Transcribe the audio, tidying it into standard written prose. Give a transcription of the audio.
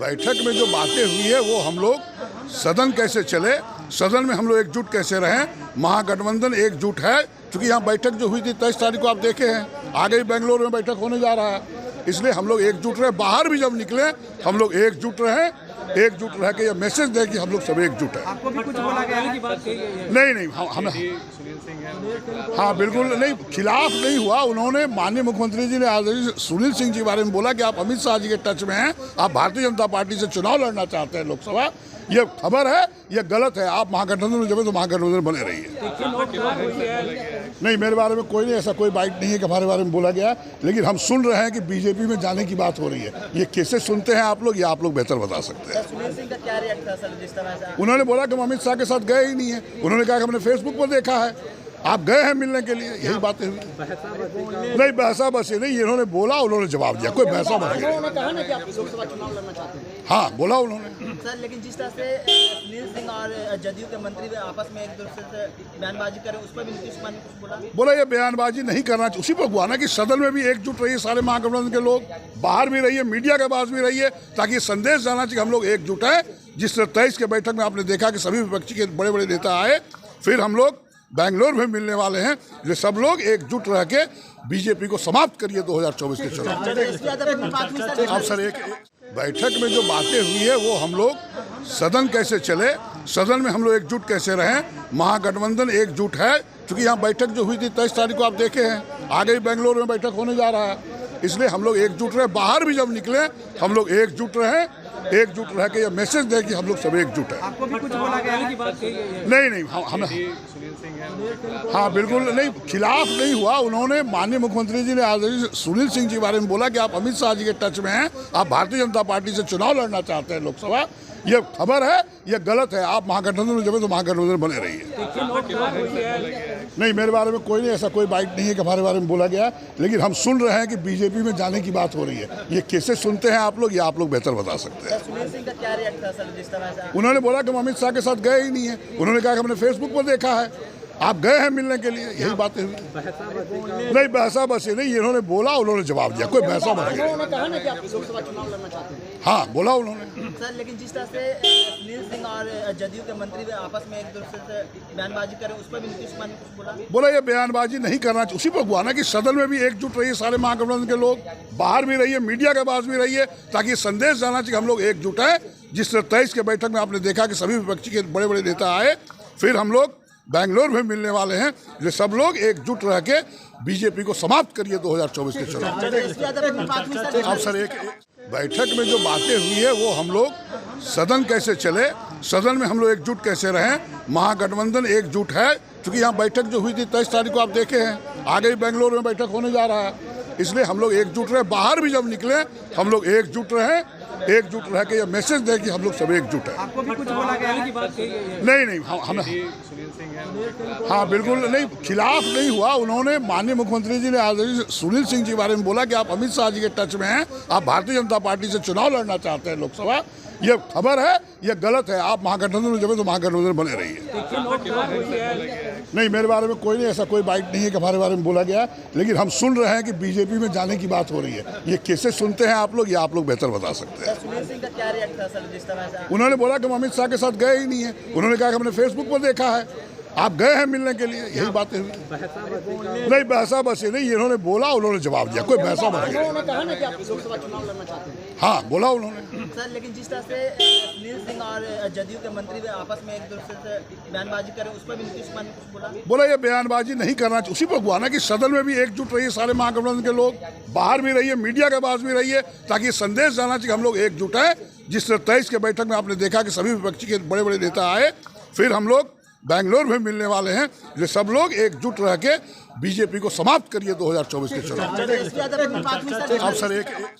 बैठक में जो बातें हुई है वो हम लोग सदन कैसे चले, सदन में हम लोग एकजुट कैसे रहें, महागठबंधन एकजुट है। क्योंकि यहाँ बैठक जो हुई थी 23 तारीख को आप देखे हैं, आगे ही बेंगलोर में बैठक होने जा रहा है, इसलिए हम लोग एकजुट रहे। बाहर भी जब निकले हम लोग एकजुट रहे, एकजुट रह के ये मैसेज दे कि हम लोग सब एकजुट है। आपको भी कुछ बोला गया की बात कही गई है? नहीं, हमें हाँ बिल्कुल नहीं, खिलाफ नहीं हुआ। उन्होंने माननीय मुख्यमंत्री जी ने आदरणीय सुनील सिंह जी के बारे में बोला कि आप अमित शाह जी के टच में हैं, आप भारतीय जनता पार्टी से चुनाव लड़ना चाहते हैं लोकसभा। ये खबर है, ये गलत है। आप महागठबंधन में जब तो महागठबंधन बने रहिए। नहीं, मेरे बारे में कोई नहीं, ऐसा कोई बाइट नहीं है कि हमारे बारे में बोला गया, लेकिन हम सुन रहे हैं कि बीजेपी में जाने की बात हो रही है। ये कैसे सुनते हैं आप लोग, ये आप लोग बेहतर बता सकते हैं। सुनील सिंह का क्या रिएक्ट था सर जिस तरह से? उन्होंने बोला कि हम अमित शाह के साथ गए ही नहीं है। उन्होंने कहा कि हमने फेसबुक पर देखा है, आप गए हैं मिलने के लिए, यही बातें हुई। नहीं, बहसा बसी नहीं, इन्होंने बोला, उन्होंने जवाब दिया, कोई बहसा बसी। उन्होंने कहा ना कि आप लोकसभा चुनाव लड़ना चाहते हैं। हाँ बोला उन्होंने सर, लेकिन जिस तरह से सुनील सिंह और जदयू के मंत्री भी आपस में एक दूसरे से बयानबाजी करें, उस पर भी नीतीश कुमार ने कुछ बोला। ये बयानबाजी नहीं करना चाहिए। उसी पर हुआ ना कि सदन में भी एकजुट रहिए सारे महागठबंधन के लोग, बाहर भी रहिए, मीडिया के पास भी रहिए, ताकि संदेश जाना चाहिए हम लोग एकजुट है। जिस 23 के बैठक में आपने देखा कि सभी विपक्षी के बड़े बड़े नेता आए, फिर हम लोग बेंगलोर में मिलने वाले हैं, जो सब लोग एकजुट रह के बीजेपी को समाप्त करिए 2024 के चुनाव। अब सर एक बैठक में जो बातें हुई है वो हम लोग सदन कैसे चले, सदन में हम लोग एकजुट कैसे रहें, महागठबंधन एकजुट है। क्योंकि यहाँ बैठक जो हुई थी 23 तारीख को आप देखे हैं, आगे ही बेंगलोर में बैठक होने जा रहा है, इसलिए हम लोग एकजुट रहे। बाहर भी जब निकले हम लोग एकजुट रहे, एकजुट रह के ये मैसेज दे कि हम लोग सब एकजुट है। आपको भी कुछ बोला गया की बात कही गई है? नहीं, हमें हाँ बिल्कुल नहीं, खिलाफ नहीं हुआ। उन्होंने माननीय मुख्यमंत्री जी ने आदरणीय सुनील सिंह जी के बारे में बोला कि आप अमित शाह जी के टच में हैं, आप भारतीय जनता पार्टी से चुनाव लड़ना चाहते हैं लोकसभा। ये खबर है, ये गलत है। आप महागठबंधन में जब तो महागठबंधन बने रहिए। नहीं, मेरे बारे में कोई नहीं, ऐसा कोई बाइट नहीं है कि हमारे बारे में बोला गया, लेकिन हम सुन रहे हैं कि बीजेपी में जाने की बात हो रही है। ये कैसे सुनते हैं आप लोग, ये आप लोग बेहतर बता सकते हैं। सुनील सिंह का क्या रिएक्ट था सर जिस तरह से? उन्होंने बोला कि हम अमित शाह के साथ गए ही नहीं है। उन्होंने कहा कि हमने फेसबुक पर देखा है, आप गए हैं मिलने के लिए, यही बातें हुई। नहीं, बहसा बसी नहीं, इन्होंने बोला, उन्होंने जवाब दिया, कोई बहसा बसी। उन्होंने कहा ना कि आप लोकसभा चुनाव लड़ना चाहते हैं। हाँ बोला उन्होंने सर, लेकिन जिस तरह से सुनील सिंह और जदयू के मंत्री भी आपस में एक दूसरे से बयानबाजी करें, उस पर भी नीतीश कुमार ने कुछ बोला। ये बयानबाजी नहीं करना चाहिए। उसी पर हुआ ना कि सदन में भी एकजुट रहिए सारे महागठबंधन के लोग, बाहर भी रहिए, मीडिया के पास भी रहिए, ताकि संदेश जाना चाहिए हम लोग एकजुट है। जिस 23 के बैठक में आपने देखा कि सभी विपक्षी के बड़े बड़े नेता आए, फिर हम लोग बेंगलोर में मिलने वाले हैं, जो सब लोग एकजुट रह के बीजेपी को समाप्त करिए 2024 के चुनाव। अब सर एक बैठक में जो बातें हुई है वो हम लोग सदन कैसे चले, सदन में हम लोग एकजुट कैसे रहें, महागठबंधन एकजुट है। क्योंकि यहाँ बैठक जो हुई थी 23 तारीख को आप देखे हैं, आगे ही बेंगलोर में बैठक होने जा रहा है, इसलिए हम लोग एकजुट रहे। बाहर भी जब निकले हम लोग एकजुट रहे, एकजुट रह के ये मैसेज दे कि हम लोग सब एकजुट है। आपको भी कुछ बोला गया की बात कही गई है? नहीं, हमें हाँ बिल्कुल नहीं, खिलाफ नहीं हुआ। उन्होंने माननीय मुख्यमंत्री जी ने आदरणीय सुनील सिंह जी के बारे में बोला कि आप अमित शाह जी के टच में हैं, आप भारतीय जनता पार्टी से चुनाव लड़ना चाहते हैं लोकसभा। ये खबर है, ये गलत है। आप महागठबंधन में जब तो महागठबंधन बने रहिए। नहीं, मेरे बारे में कोई नहीं, ऐसा कोई बाइट नहीं है कि हमारे बारे में बोला गया, लेकिन हम सुन रहे हैं कि बीजेपी में जाने की बात हो रही है। ये कैसे सुनते हैं आप लोग, ये आप लोग बेहतर बता सकते हैं। सुनील सिंह का क्या रिएक्ट था सर जिस तरह से? उन्होंने बोला कि हम अमित शाह के साथ गए ही नहीं है। उन्होंने कहा कि हमने फेसबुक पर देखा है, आप गए हैं मिलने के लिए, यही बातें हुई। नहीं, बहसा बसी नहीं, इन्होंने बोला, उन्होंने जवाब दिया, कोई बहसा बसी। उन्होंने कहा ना कि आप लोकसभा चुनाव लड़ना चाहते हैं। हाँ बोला उन्होंने सर, लेकिन जिस तरह से सुनील सिंह और जदयू के मंत्री भी आपस में एक दूसरे से बयानबाजी करें, उस पर भी नीतीश कुमार ने कुछ बोला। ये बयानबाजी नहीं करना चाहिए। उसी पर हुआ ना कि सदन में भी एकजुट रहिए सारे महागठबंधन के लोग, बाहर भी रहिए, मीडिया के पास भी रहिए, ताकि संदेश जाना चाहिए हम लोग एकजुट है। जिस 23 के बैठक में आपने देखा कि सभी विपक्षी के बड़े बड़े नेता आए, फिर हम लोग बेंगलोर में मिलने वाले हैं, जो सब लोग एकजुट रह के बीजेपी को समाप्त करिए 2024 के चुनाव। अब सर एक